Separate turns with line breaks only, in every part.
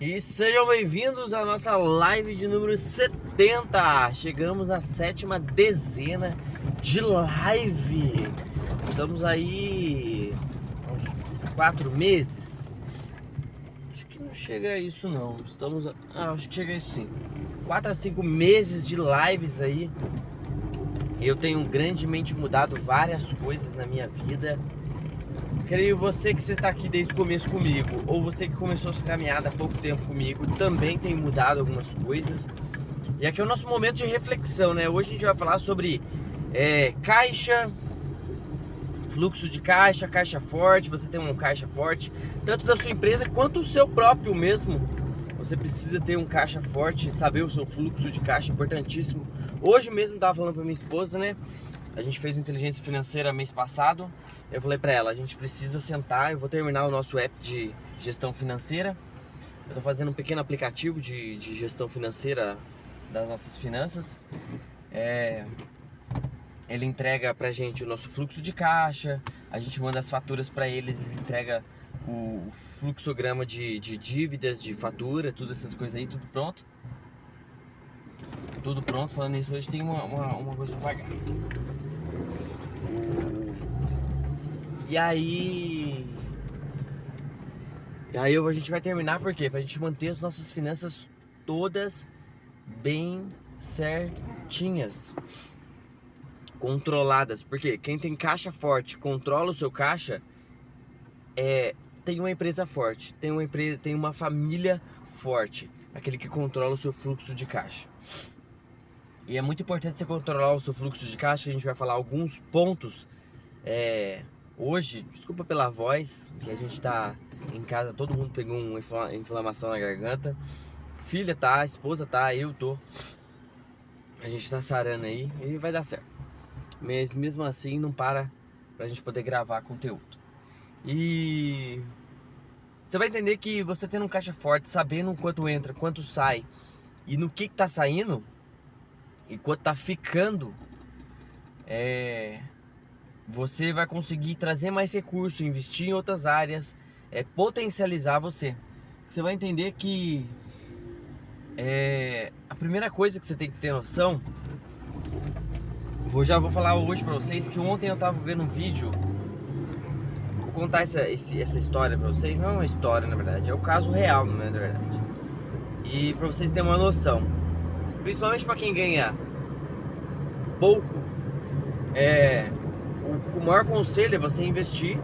E sejam bem-vindos à nossa live de número 70. Chegamos à 7ª dezena de live. Estamos aí uns 4 meses. Acho que não chega a isso não. Acho que chega a isso sim. 4 a 5 meses de lives aí. Eu tenho grandemente mudado várias coisas na minha vida. Creio você que você está aqui desde o começo comigo, ou você que começou sua caminhada há pouco tempo comigo, também tem mudado algumas coisas. E aqui é o nosso momento de reflexão, né? Hoje a gente vai falar sobre caixa, fluxo de caixa, caixa forte. Você tem um caixa forte, tanto da sua empresa quanto o seu próprio mesmo. Você precisa ter um caixa forte, saber o seu fluxo de caixa, importantíssimo. Hoje mesmo estava falando para minha esposa, né? A gente fez inteligência financeira mês passado. Eu falei para ela, a gente precisa sentar. Eu vou terminar o nosso app de gestão financeira. Eu tô fazendo um pequeno aplicativo de gestão financeira das nossas finanças. Ele entrega pra gente o nosso fluxo de caixa. A gente manda as faturas para eles entrega o fluxograma de dívidas, de fatura, todas essas coisas aí, tudo pronto. Tudo pronto. Falando nisso, hoje tem uma coisa pra pagar. E aí a gente vai terminar por quê? Pra gente manter as nossas finanças todas bem certinhas, controladas. Porque quem tem caixa forte, controla o seu caixa, tem uma empresa forte, tem uma família forte, aquele que controla o seu fluxo de caixa. E é muito importante você controlar o seu fluxo de caixa. A gente vai falar alguns pontos hoje. Desculpa pela voz, que a gente tá em casa, todo mundo pegou uma inflamação na garganta. Filha tá, esposa tá, eu tô. A gente tá sarando aí e vai dar certo. Mas mesmo assim não para pra gente poder gravar conteúdo. E você vai entender que você tendo um caixa forte, sabendo quanto entra, quanto sai e no que tá saindo e quanto tá ficando, você vai conseguir trazer mais recursos, investir em outras áreas, potencializar você. Você vai entender que a primeira coisa que você tem que ter noção, já vou falar hoje pra vocês, que ontem eu tava vendo um vídeo. Vou contar essa história pra vocês. Não é uma história, na verdade, é o caso real, não é na verdade. E pra vocês terem uma noção, principalmente pra quem ganha pouco, o maior conselho é você investir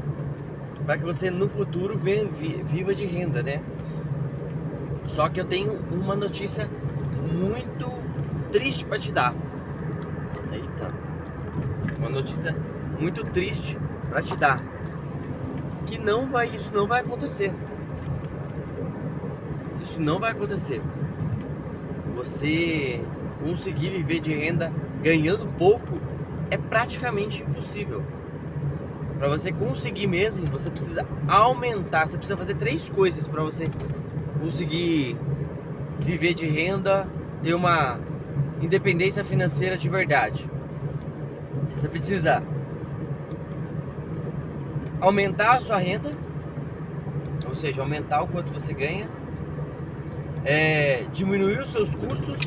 para que você no futuro viva de renda, né? Só que eu tenho uma notícia muito triste para te dar. Eita. Uma notícia muito triste para te dar. Que isso não vai acontecer. Isso não vai acontecer. Você conseguir viver de renda ganhando pouco é praticamente impossível. Para você conseguir mesmo, você precisa aumentar. Você precisa fazer 3 coisas para você conseguir viver de renda, ter uma independência financeira de verdade. Você precisa aumentar a sua renda, ou seja, aumentar o quanto você ganha, diminuir os seus custos,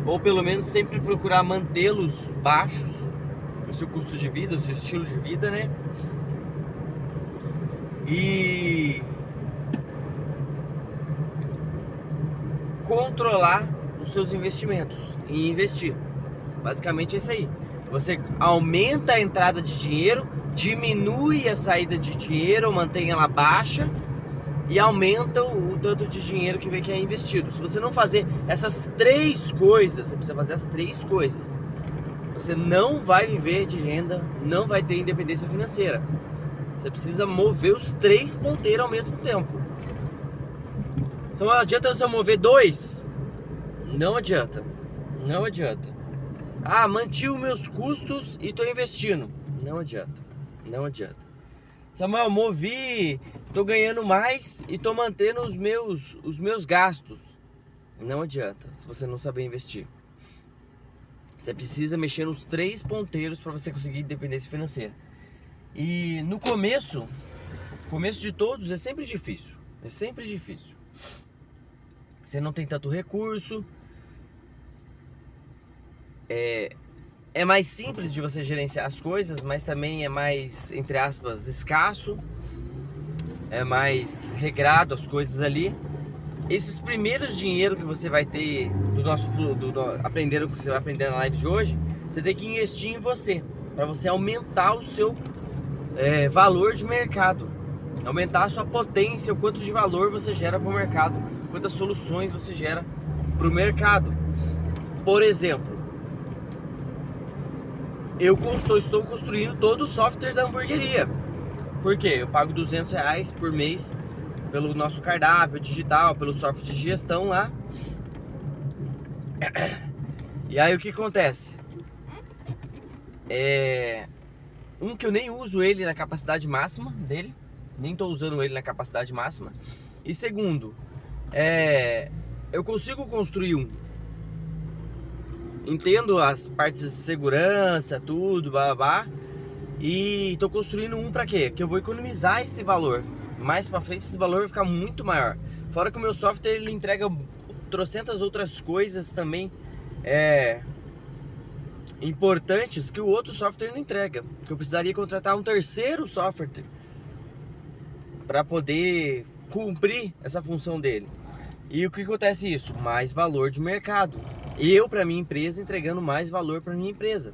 ou pelo menos sempre procurar mantê-los baixos, o seu custo de vida, o seu estilo de vida, né? E controlar os seus investimentos e investir. Basicamente é isso aí. Você aumenta a entrada de dinheiro, diminui a saída de dinheiro, ou mantém ela baixa e aumenta o tanto de dinheiro que é investido. Se você não fazer essas 3 coisas, você precisa fazer as 3 coisas, você não vai viver de renda, não vai ter independência financeira. Você precisa mover os 3 ponteiros ao mesmo tempo. Não adianta você mover 2. Não adianta. Não adianta. Mantive os meus custos e estou investindo. Não adianta. Não adianta. Samuel, tô ganhando mais e tô mantendo os meus gastos. Não adianta, se você não saber investir. Você precisa mexer nos 3 ponteiros para você conseguir independência financeira. E no começo de todos é sempre difícil. É sempre difícil. você não tem tanto recurso. É mais simples de você gerenciar as coisas, mas também é mais, entre aspas, escasso. É mais regrado as coisas ali. Esses primeiros dinheiro que você vai ter aprendendo o que você vai aprender na live de hoje, você tem que investir em você, para você aumentar o seu valor de mercado, aumentar a sua potência, o quanto de valor você gera para o mercado, quantas soluções você gera para o mercado. Por exemplo, eu estou construindo todo o software da hamburgueria. Por quê? Eu pago R$200 por mês pelo nosso cardápio digital, pelo software de gestão lá. E aí o que acontece? Que eu nem uso ele na capacidade máxima dele, nem estou usando ele na capacidade máxima. E segundo, eu consigo construir entendo as partes de segurança, tudo, babá, e tô construindo pra quê? Que eu vou economizar esse valor. Mais pra frente esse valor vai ficar muito maior. Fora que o meu software ele entrega trocentas outras coisas também importantes que o outro software não entrega. Que eu precisaria contratar um terceiro software para poder cumprir essa função dele. E o que acontece isso? Mais valor de mercado. Eu, para minha empresa, entregando mais valor para minha empresa.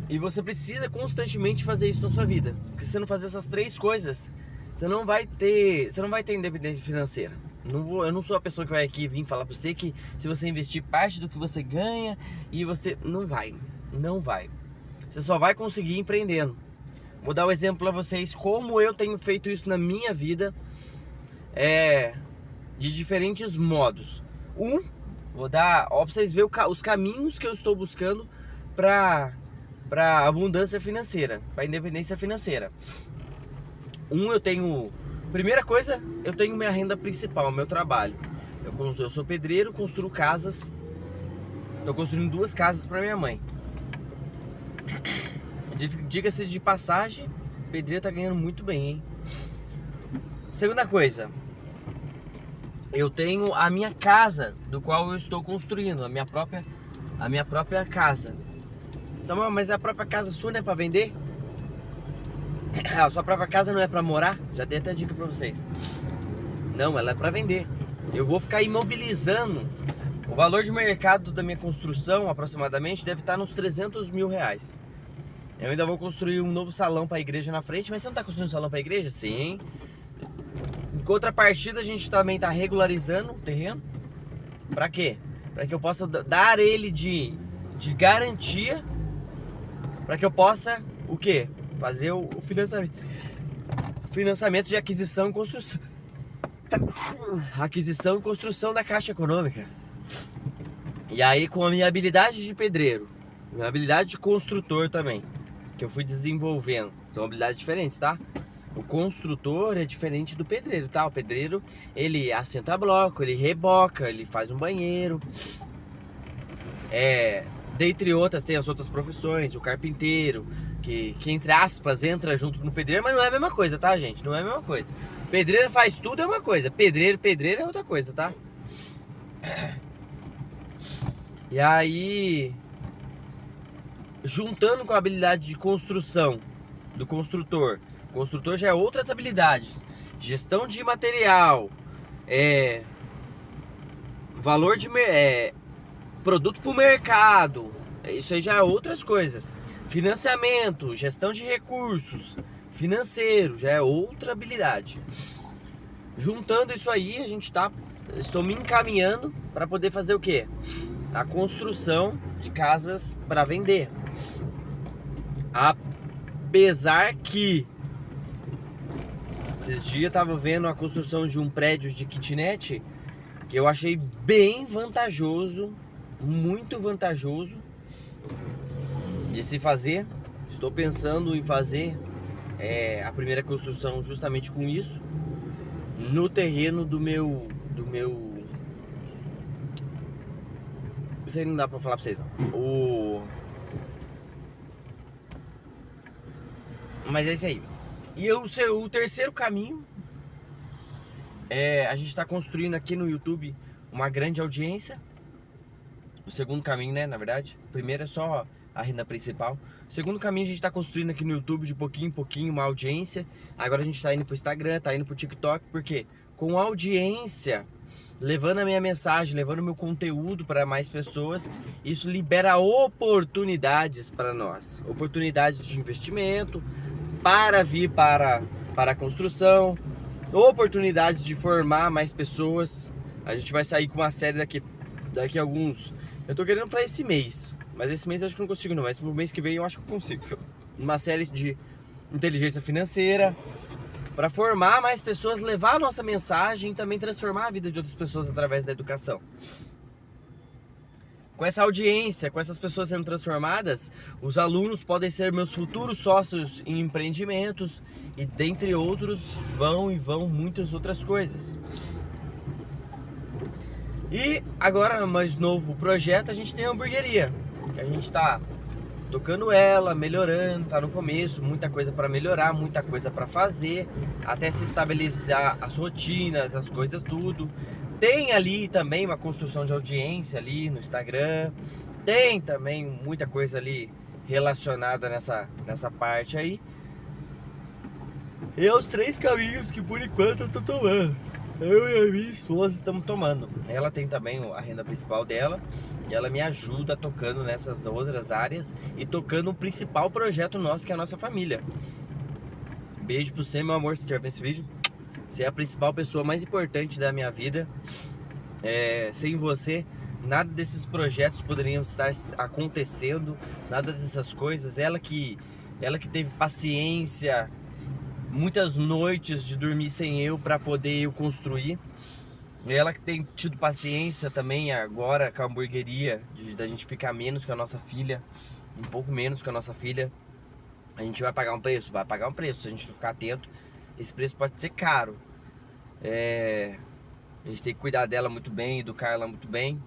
E você precisa constantemente fazer isso na sua vida. Porque se você não fazer essas três coisas, você não vai ter independência financeira. Eu não sou a pessoa que vai aqui vir falar para você que se você investir parte do que você ganha e você não vai. Você só vai conseguir empreendendo. Vou dar um exemplo para vocês como eu tenho feito isso na minha vida, de diferentes modos. Vou dar para vocês verem os caminhos que eu estou buscando para abundância financeira, para independência financeira. Primeira coisa, eu tenho minha renda principal, meu trabalho. Eu sou pedreiro, construo casas. Estou construindo 2 casas para minha mãe. Diga-se de passagem, o pedreiro tá ganhando muito bem, hein? Segunda coisa, eu tenho a minha casa, do qual eu estou construindo, a minha própria casa. Samuel, mas a própria casa sua não é pra vender? A sua própria casa não é pra morar? Já dei até dica pra vocês. Não, ela é pra vender. Eu vou ficar imobilizando. O valor de mercado da minha construção, aproximadamente, deve estar nos R$300 mil. Eu ainda vou construir um novo salão pra igreja na frente. Mas você não tá construindo um salão pra igreja? Sim. Em contrapartida, a gente também tá regularizando o terreno. Pra quê? Pra que eu possa dar ele de garantia, para que eu possa o quê? Fazer o financiamento de aquisição e construção. Aquisição e construção da Caixa Econômica. E aí, com a minha habilidade de pedreiro, minha habilidade de construtor também, que eu fui desenvolvendo, são habilidades diferentes, tá? O construtor é diferente do pedreiro, tá? O pedreiro, ele assenta bloco, ele reboca, ele faz um banheiro. Dentre outras, tem as outras profissões, o carpinteiro, que entre aspas entra junto com o pedreiro, mas não é a mesma coisa, tá, gente? Não é a mesma coisa. Pedreiro faz tudo, é uma coisa. Pedreiro é outra coisa, tá? E aí, juntando com a habilidade de construção do construtor, o construtor já é outras habilidades. Gestão de material, valor de produto para o mercado, isso aí já é outras coisas. Financiamento, gestão de recursos, financeiro, já é outra habilidade. Juntando isso aí, estou me encaminhando para poder fazer o quê? A construção de casas para vender. Apesar que esses dias eu tava vendo a construção de um prédio de kitnet que eu achei bem vantajoso, muito vantajoso de se fazer. Estou pensando em fazer a primeira construção justamente com isso no terreno do meu isso aí não dá pra falar pra vocês não. Mas é isso aí. E o terceiro caminho A gente está construindo aqui no YouTube uma grande audiência. O segundo caminho, né, na verdade. O primeiro é só a renda principal. O segundo caminho a gente está construindo aqui no YouTube de pouquinho em pouquinho uma audiência. Agora a gente está indo pro Instagram, tá indo pro TikTok, porque com a audiência, levando a minha mensagem, levando o meu conteúdo para mais pessoas, isso libera oportunidades para nós. Oportunidades de investimento, para vir para a construção, oportunidades de formar mais pessoas. A gente vai sair com uma série daqui a alguns... Eu tô querendo para esse mês, mas esse mês eu acho que não consigo não, mas pro mês que vem eu acho que eu consigo. Uma série de inteligência financeira, para formar mais pessoas, levar a nossa mensagem e também transformar a vida de outras pessoas através da educação. Com essa audiência, com essas pessoas sendo transformadas, os alunos podem ser meus futuros sócios em empreendimentos e, dentre outros, vão muitas outras coisas. E agora, mais novo projeto, a gente tem a hamburgueria, que a gente tá tocando ela, melhorando, tá no começo, muita coisa para melhorar, muita coisa para fazer, até se estabilizar as rotinas, as coisas tudo. Tem ali também uma construção de audiência ali no Instagram, tem também muita coisa ali relacionada nessa parte aí. E os 3 caminhos que por enquanto eu tô tomando. Eu e a minha esposa estamos tomando. Ela tem também a renda principal dela e ela me ajuda tocando nessas outras áreas e tocando o principal projeto nosso, que é a nossa família. Beijo pro você, meu amor, se estiver vendo esse vídeo. Você é a principal pessoa mais importante da minha vida. Sem você, nada desses projetos poderiam estar acontecendo, nada dessas coisas. Ela que teve paciência, muitas noites de dormir sem eu para poder eu construir. Ela que tem tido paciência também agora com a hamburgueria, da gente ficar menos com a nossa filha, um pouco menos com a nossa filha. A gente vai pagar um preço? Vai pagar um preço, se a gente não ficar atento. Esse preço pode ser caro. A gente tem que cuidar dela muito bem, educar ela muito bem,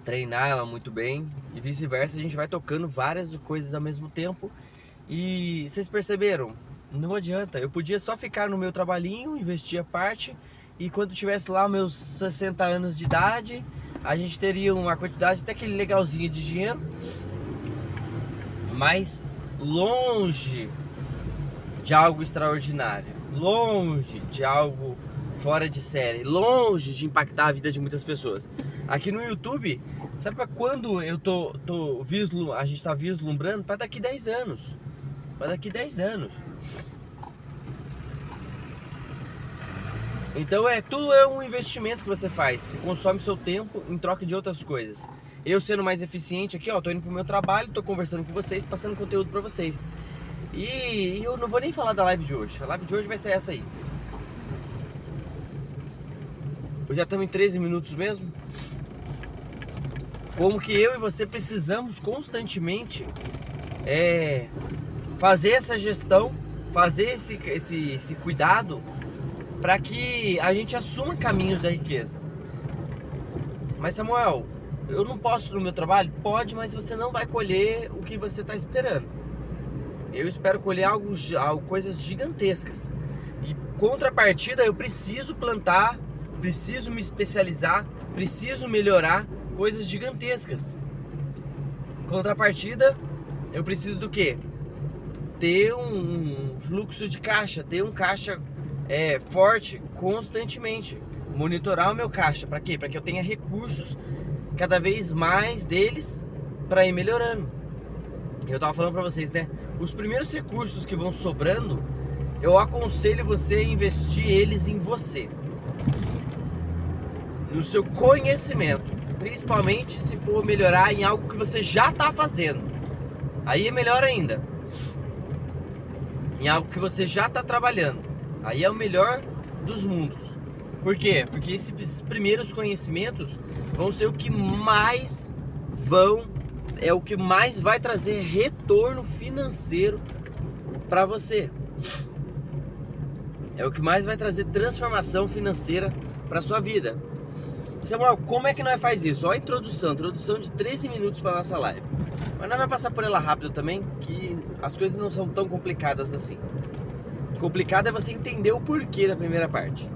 treinar ela muito bem e vice-versa. A gente vai tocando várias coisas ao mesmo tempo. E vocês perceberam? Não adianta, eu podia só ficar no meu trabalhinho, investir a parte, e quando tivesse lá meus 60 anos de idade, a gente teria uma quantidade até aquele legalzinho de dinheiro, mas longe de algo extraordinário, longe de algo fora de série, longe de impactar a vida de muitas pessoas. Aqui no YouTube, sabe para quando eu a gente tá vislumbrando? Para daqui 10 anos. Para daqui 10 anos. Então tudo é um investimento que você faz. Você consome seu tempo em troca de outras coisas. Eu sendo mais eficiente aqui, ó, tô indo pro meu trabalho, tô conversando com vocês, passando conteúdo para vocês. E eu não vou nem falar da live de hoje. A live de hoje vai ser essa aí. Eu já estamos em 13 minutos mesmo. Como que eu e você precisamos constantemente fazer essa gestão, fazer esse cuidado para que a gente assuma caminhos da riqueza. Mas Samuel, eu não posso no meu trabalho? Pode, mas você não vai colher o que você está esperando. Eu espero colher coisas gigantescas. E contrapartida, eu preciso plantar, preciso me especializar, preciso melhorar coisas gigantescas. Contrapartida, eu preciso do quê? Ter um fluxo de caixa, ter um caixa forte constantemente. Monitorar o meu caixa, para quê? Para que eu tenha recursos, cada vez mais deles, para ir melhorando. Eu tava falando para vocês, né? Os primeiros recursos que vão sobrando, eu aconselho você a investir eles em você, no seu conhecimento, principalmente se for melhorar em algo que você já está fazendo. Aí é melhor ainda. Em algo que você já está trabalhando, aí é o melhor dos mundos. Por quê? Porque esses primeiros conhecimentos vão ser o que mais vai trazer retorno financeiro para você. É o que mais vai trazer transformação financeira para sua vida. Samuel, como é que nós faz isso? Olha a introdução de 13 minutos para nossa live. Mas nós vamos passar por ela rápido também, que as coisas não são tão complicadas assim. Complicado é você entender o porquê da primeira parte.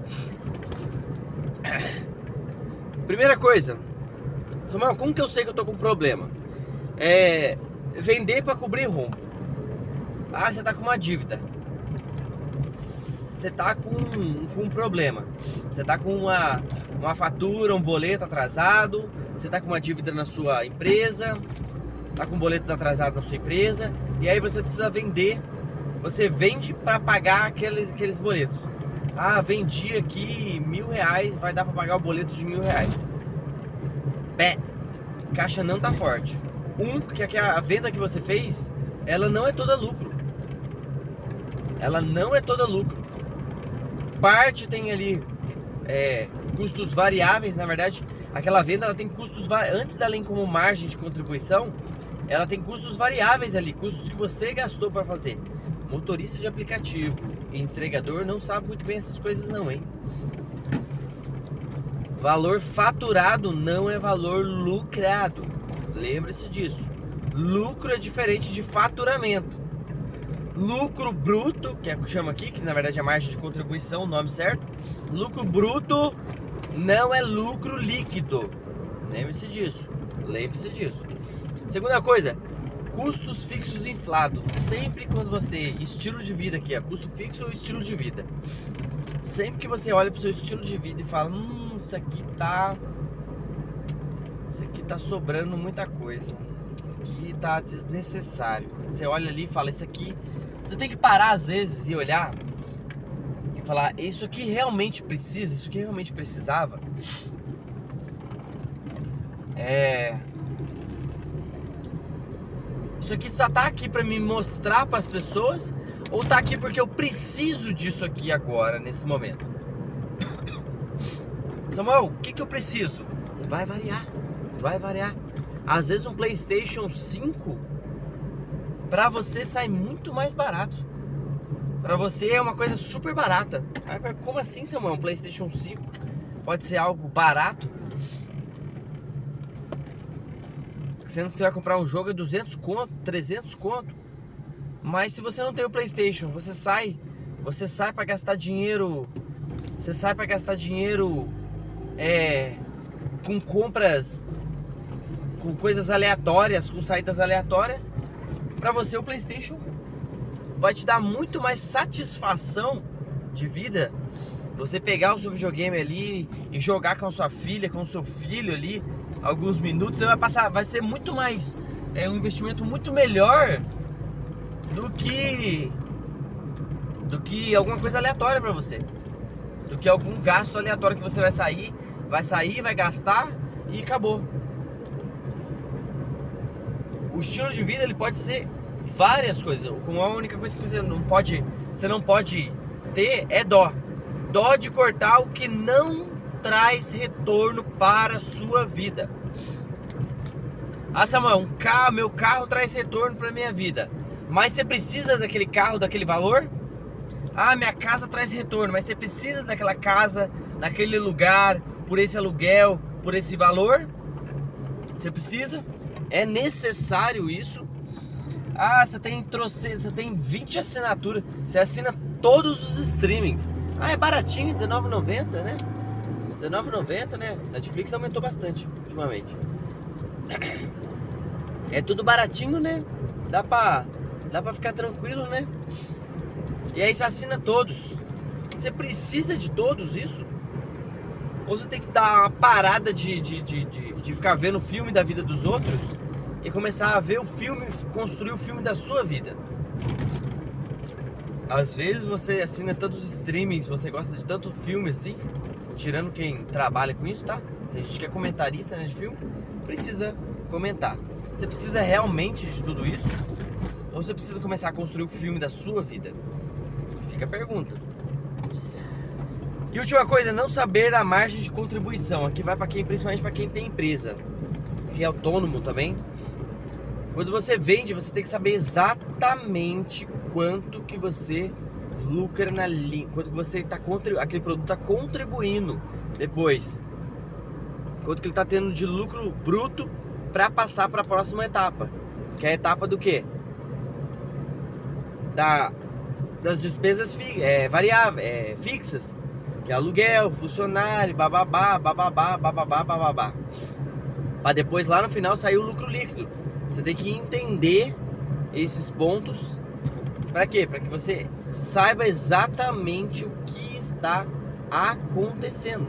Primeira coisa, Samuel, como que eu sei que eu tô com problema? Vender para cobrir rombo. Ah, você tá com uma dívida. Você tá com um problema. Você tá com uma fatura, um boleto atrasado. Você tá com uma dívida na sua empresa. Tá com boletos atrasados na sua empresa. E aí você precisa vender. Você vende para pagar aqueles boletos. Ah, vendi aqui R$1.000, vai dar para pagar o boleto de R$1.000. Caixa não tá forte. Porque a venda que você fez, ela não é toda lucro. Ela não é toda lucro. Parte tem ali custos variáveis, na verdade. Aquela venda ela tem custos antes dela ir como margem de contribuição, ela tem custos variáveis ali, custos que você gastou para fazer. Motorista de aplicativo e entregador não sabe muito bem essas coisas não, hein? Valor faturado não é valor lucrado. Lembre-se disso. Lucro é diferente de faturamento. Lucro bruto, que é o que chama aqui, que na verdade é margem de contribuição, o nome certo. Lucro bruto não é lucro líquido. Lembre-se disso. Lembre-se disso. Segunda coisa, custos fixos inflados. Sempre quando você, estilo de vida aqui, custo fixo ou estilo de vida. Sempre que você olha para o seu estilo de vida e fala, isso aqui tá sobrando muita coisa. Aqui tá desnecessário. Você olha ali e fala, isso aqui, você tem que parar às vezes e olhar e falar, isso aqui realmente precisa, isso aqui realmente precisava. Isso aqui só tá aqui para me mostrar para as pessoas ou tá aqui porque eu preciso disso aqui agora, nesse momento? Samuel, o que eu preciso? Vai variar. Às vezes um PlayStation 5 para você sai muito mais barato. Para você é uma coisa super barata. Como assim, Samuel? Um PlayStation 5 pode ser algo barato? Sendo que você vai comprar um jogo a 200 conto, 300 conto. Mas se você não tem o PlayStation, você sai para gastar dinheiro. Você sai para gastar dinheiro com compras, com coisas aleatórias, com saídas aleatórias. Para você o PlayStation vai te dar muito mais satisfação de vida. Você pegar o seu videogame ali e jogar com a sua filha, com o seu filho ali alguns minutos, você vai ser muito mais um investimento muito melhor do que alguma coisa aleatória para você, do que algum gasto aleatório que você vai sair, vai gastar e acabou. O estilo de vida ele pode ser várias coisas. A única coisa que você não pode ter é dó de cortar o que não traz retorno para a sua vida. Ah, Samuel, meu carro traz retorno para a minha vida, mas você precisa daquele carro, daquele valor? Ah, minha casa traz retorno, mas você precisa daquela casa, daquele lugar, por esse aluguel, por esse valor? Você precisa? É necessário isso? Ah, você tem 20 assinaturas, você assina todos os streamings. Ah, é baratinho, R$19,90, né? R$19,90, né? Netflix aumentou bastante ultimamente. É tudo baratinho, né? Dá pra ficar tranquilo, né? E aí você assina todos. Você precisa de todos isso? Ou você tem que dar uma parada de ficar vendo o filme da vida dos outros e começar a ver o filme, construir o filme da sua vida? Às vezes você assina tantos streamings, você gosta de tanto filme assim, tirando quem trabalha com isso, tá? Tem gente que é comentarista, né, de filme, precisa comentar. Você precisa realmente de tudo isso? Ou você precisa começar a construir o filme da sua vida? Fica a pergunta. E última coisa, não saber a margem de contribuição. Aqui vai para quem, principalmente para quem tem empresa, que é autônomo também. Quando você vende, você tem que saber exatamente quanto que você lucra na linha, quanto que você aquele produto está contribuindo depois, quanto que ele está tendo de lucro bruto para passar para a próxima etapa, que é a etapa do quê? Da das despesas variáveis, fixas, que é aluguel, funcionário, bababá, bababá, bababá, bababá. Para depois lá no final sair o lucro líquido. Você tem que entender esses pontos. Para quê? Para que você saiba exatamente o que está acontecendo.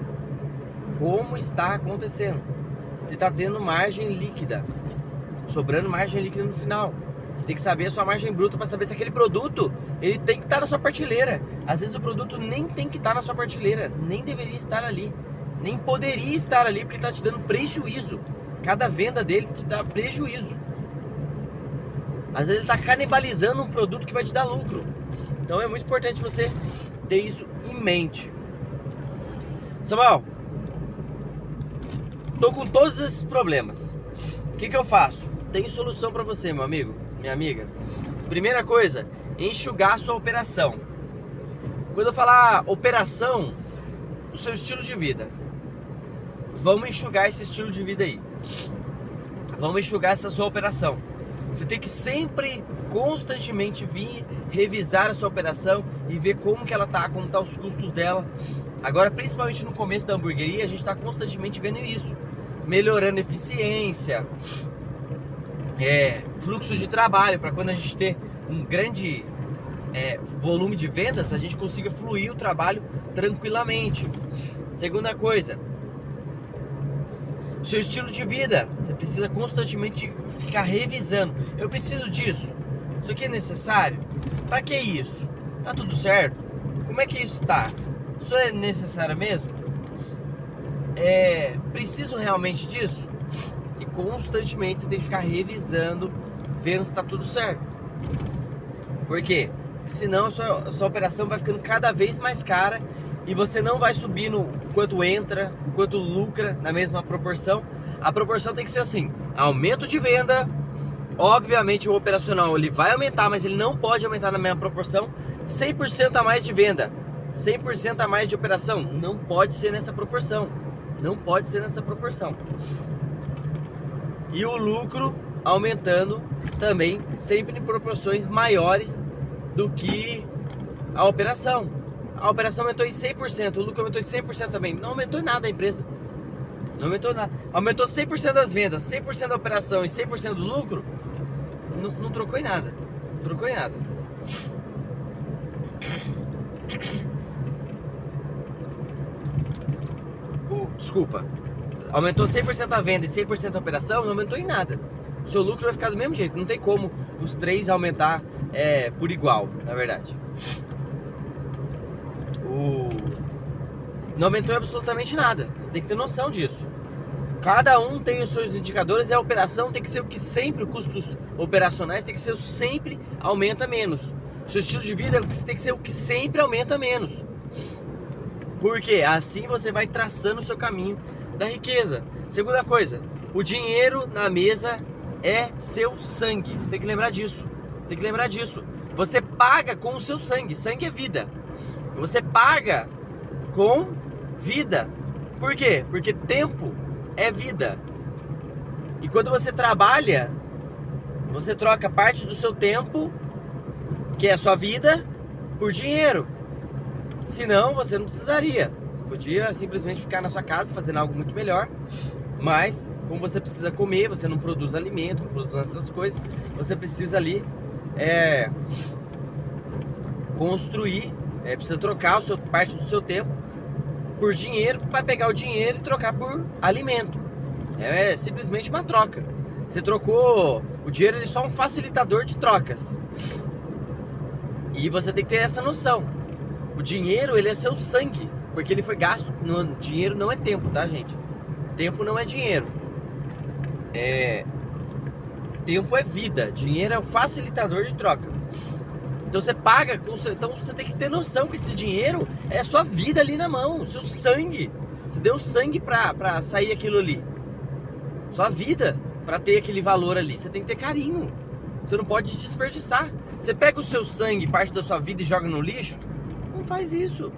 Como está acontecendo. Se está tendo margem líquida, sobrando margem líquida no final. Você tem que saber a sua margem bruta para saber se aquele produto ele tem que estar na sua prateleira. Às vezes o produto nem tem que estar na sua prateleira, nem deveria estar ali, nem poderia estar ali porque ele está te dando prejuízo. Cada venda dele te dá prejuízo. Às vezes ele está canibalizando um produto que vai te dar lucro. Então é muito importante você ter isso em mente. Samuel, tô com todos esses problemas. O que eu faço? Tenho solução para você, meu amigo, minha amiga. Primeira coisa, enxugar a sua operação. Quando eu falar operação, o seu estilo de vida. Vamos enxugar esse estilo de vida aí. Vamos enxugar essa sua operação. Você tem que sempre, constantemente vir revisar a sua operação e ver como que ela tá, como tá os custos dela. Agora, principalmente no começo da hamburgueria, a gente está constantemente vendo isso. Melhorando eficiência, fluxo de trabalho, para quando a gente ter um grande volume de vendas, a gente consiga fluir o trabalho tranquilamente. Segunda coisa, seu estilo de vida. Você precisa constantemente ficar revisando. Eu preciso disso. Isso aqui é necessário? Para que isso? Tá tudo certo? Como é que isso tá? Isso é necessário mesmo? Preciso realmente disso? E constantemente você tem que ficar revisando, vendo se está tudo certo. Por quê? Senão a sua operação vai ficando cada vez mais cara e você não vai subindo o quanto entra, o quanto lucra na mesma proporção. A proporção tem que ser assim: aumento de venda, obviamente o operacional ele vai aumentar, mas ele não pode aumentar na mesma proporção. 100% a mais de venda, 100% a mais de operação, não pode ser nessa proporção. Não pode ser nessa proporção. E o lucro aumentando também, sempre em proporções maiores do que a operação. A operação aumentou em 100%, o lucro aumentou em 100% também. Não aumentou em nada a empresa. Não aumentou nada. Aumentou 100% das vendas, 100% da operação e 100% do lucro. Não trocou em nada. Não trocou em nada. Desculpa. Aumentou 100% a venda e 100% a operação, não aumentou em nada. O seu lucro vai ficar do mesmo jeito. Não tem como os três aumentar por igual, na verdade. Não aumentou absolutamente nada. Você tem que ter noção disso. Cada um tem os seus indicadores e a operação tem que ser o que sempre, os custos operacionais tem que ser o sempre aumenta menos. O seu estilo de vida tem que ser o que sempre aumenta menos. Porque assim você vai traçando o seu caminho da riqueza. Segunda coisa, o dinheiro na mesa é seu sangue. Você tem que lembrar disso. Você tem que lembrar disso. Você paga com o seu sangue. Sangue é vida. Você paga com vida. Por quê? Porque tempo é vida. E quando você trabalha, você troca parte do seu tempo, que é a sua vida, por dinheiro. Senão você não precisaria. Você podia simplesmente ficar na sua casa fazendo algo muito melhor. Mas como você precisa comer, você não produz alimento, não produz essas coisas, você precisa ali construir, precisa trocar parte do seu tempo por dinheiro, para pegar o dinheiro e trocar por alimento. É simplesmente uma troca. Você trocou o dinheiro, ele é só um facilitador de trocas. E você tem que ter essa noção. O dinheiro, ele é seu sangue, porque ele foi gasto. Dinheiro não é tempo, tá, gente? Tempo não é dinheiro. Tempo é vida. Dinheiro é o facilitador de troca. Então você paga com então você tem que ter noção que esse dinheiro é a sua vida ali na mão, o seu sangue. Você deu sangue pra sair aquilo ali. Sua vida pra ter aquele valor ali. Você tem que ter carinho. Você não pode desperdiçar. Você pega o seu sangue, parte da sua vida e joga no lixo. Não faz isso.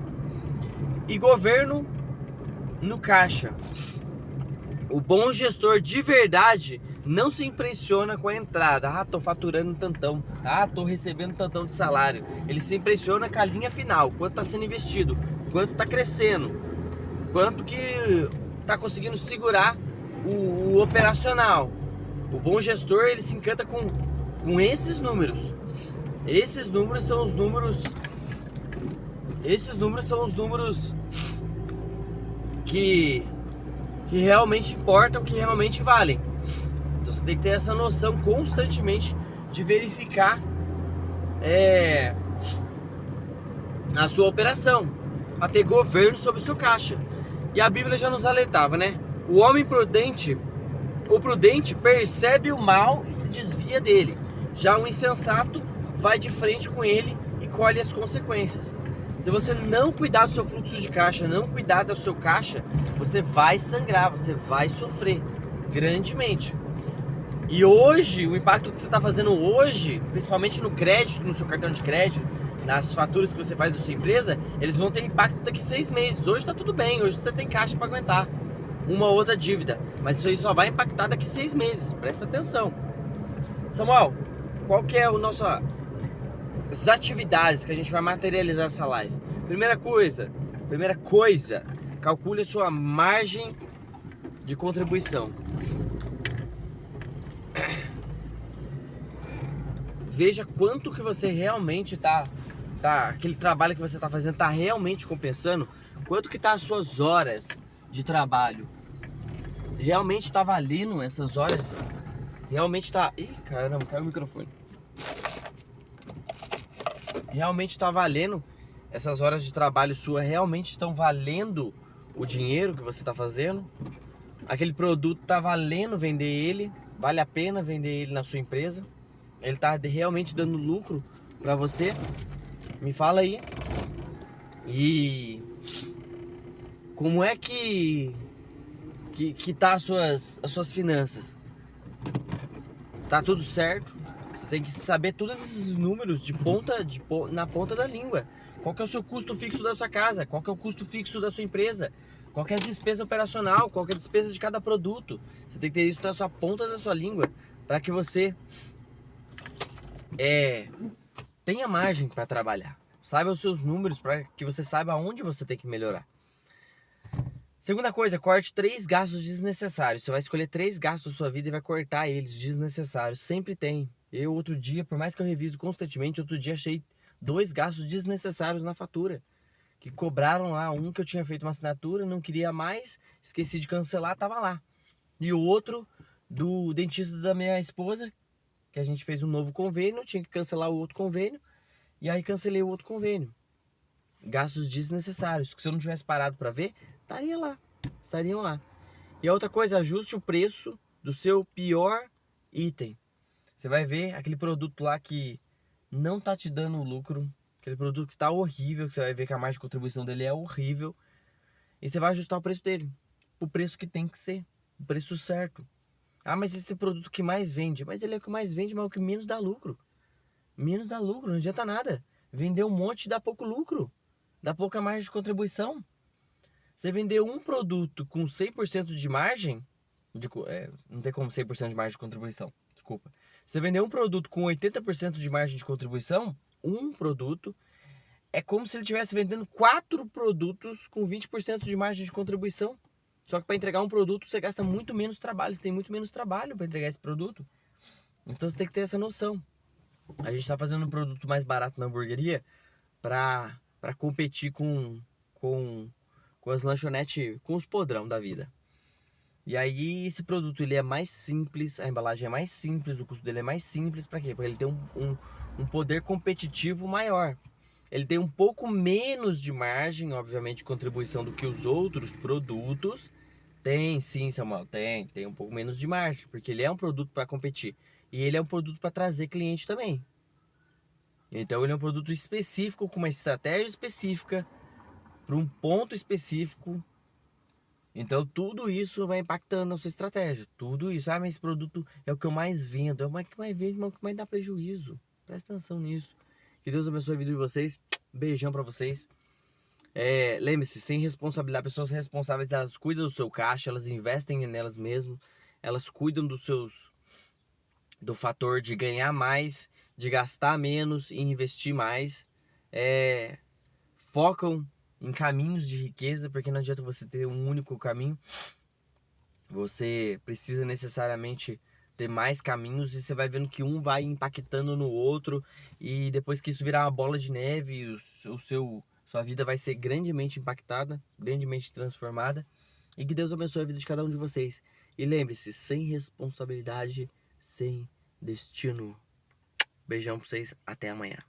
E governo no caixa. O bom gestor de verdade Não se impressiona com a entrada. Ah, tô faturando tantão. Ah, tô recebendo tantão de salário. Ele se impressiona com a linha final. Quanto tá sendo investido. Quanto tá crescendo. Quanto que tá conseguindo segurar o operacional. O bom gestor, ele se encanta com esses números. Esses números são os números que realmente importam, que realmente valem. Então você tem que ter essa noção constantemente de verificar a sua operação, para ter governo sobre o seu caixa. E a Bíblia já nos alertava, né? O prudente percebe o mal e se desvia dele. Já o insensato vai de frente com ele e colhe as consequências. Se você não cuidar do seu fluxo de caixa, não cuidar do seu caixa, você vai sangrar, você vai sofrer grandemente. E hoje, o impacto que você está fazendo hoje, principalmente no crédito, no seu cartão de crédito, nas faturas que você faz da sua empresa, eles vão ter impacto daqui 6 meses. Hoje está tudo bem, hoje você tem caixa para aguentar uma outra dívida, mas isso aí só vai impactar daqui 6 meses. Presta atenção. Samuel, qual que é as atividades que a gente vai materializar essa live? Primeira coisa, calcule a sua margem de contribuição. Veja quanto que você realmente aquele trabalho que você está fazendo está realmente compensando. Quanto que tá as suas horas de trabalho. Realmente está valendo essas horas? Realmente está... Ih, caramba, caiu o microfone. Realmente está valendo essas horas de trabalho sua? Realmente estão valendo o dinheiro que você está fazendo? Aquele produto está valendo vender ele? Vale a pena vender ele na sua empresa? Ele está realmente dando lucro para você? Me fala aí. E como é que tá as suas finanças? Tá tudo certo? Você tem que saber todos esses números na ponta da língua. Qual que é o seu custo fixo da sua casa? Qual que é o custo fixo da sua empresa? Qual que é a despesa operacional? Qual que é a despesa de cada produto? Você tem que ter isso na sua ponta da sua língua para que você tenha margem para trabalhar. Saiba os seus números para que você saiba onde você tem que melhorar. Segunda coisa, corte 3 gastos desnecessários. Você vai escolher 3 gastos da sua vida e vai cortar eles desnecessários. Sempre tem. Eu, outro dia, por mais que eu reviso constantemente, outro dia achei 2 gastos desnecessários na fatura. Que cobraram lá, um que eu tinha feito uma assinatura, não queria mais, esqueci de cancelar, tava lá. E o outro, do dentista da minha esposa, que a gente fez um novo convênio, tinha que cancelar o outro convênio, e aí cancelei o outro convênio. Gastos desnecessários, que se eu não tivesse parado para ver, estariam lá. E a outra coisa, ajuste o preço do seu pior item. Você vai ver aquele produto lá que não tá te dando lucro, aquele produto que está horrível, que você vai ver que a margem de contribuição dele é horrível, e você vai ajustar o preço dele, o preço que tem que ser, o preço certo. Ah, mas esse é o produto que mais vende. Mas ele é o que mais vende, mas é o que menos dá lucro. Menos dá lucro, não adianta nada. Vender um monte dá pouco lucro, dá pouca margem de contribuição. Você vender um produto com 100% de margem, não tem como 100% de margem de contribuição, desculpa. Você vender um produto com 80% de margem de contribuição, um produto, é como se ele estivesse vendendo 4 produtos com 20% de margem de contribuição. Só que para entregar um produto você gasta muito menos trabalho, você tem muito menos trabalho para entregar esse produto. Então você tem que ter essa noção. A gente está fazendo um produto mais barato na hamburgueria para competir com as lanchonetes, com os podrão da vida. E aí esse produto ele é mais simples, a embalagem é mais simples, o custo dele é mais simples. Para quê? Porque ele tem um poder competitivo maior. Ele tem um pouco menos de margem, obviamente, de contribuição do que os outros produtos. Tem sim, Samuel, tem um pouco menos de margem, porque ele é um produto para competir. E ele é um produto para trazer cliente também. Então ele é um produto específico, com uma estratégia específica, para um ponto específico. Então tudo isso vai impactando na sua estratégia. Tudo isso. Ah, mas esse produto é o que eu mais vendo. É o que mais vende, mas o que mais dá prejuízo. Presta atenção nisso. Que Deus abençoe a vida de vocês. Beijão para vocês. Lembre-se, sem responsabilidade, pessoas responsáveis, elas cuidam do seu caixa, elas investem nelas mesmas, elas cuidam dos seus do fator de ganhar mais, de gastar menos e investir mais. Focam em caminhos de riqueza, porque não adianta você ter um único caminho. Você precisa necessariamente ter mais caminhos e você vai vendo que um vai impactando no outro, e depois que isso virar uma bola de neve, sua vida vai ser grandemente impactada, grandemente transformada. E que Deus abençoe a vida de cada um de vocês. E lembre-se, sem responsabilidade, sem destino. Beijão pra vocês, até amanhã.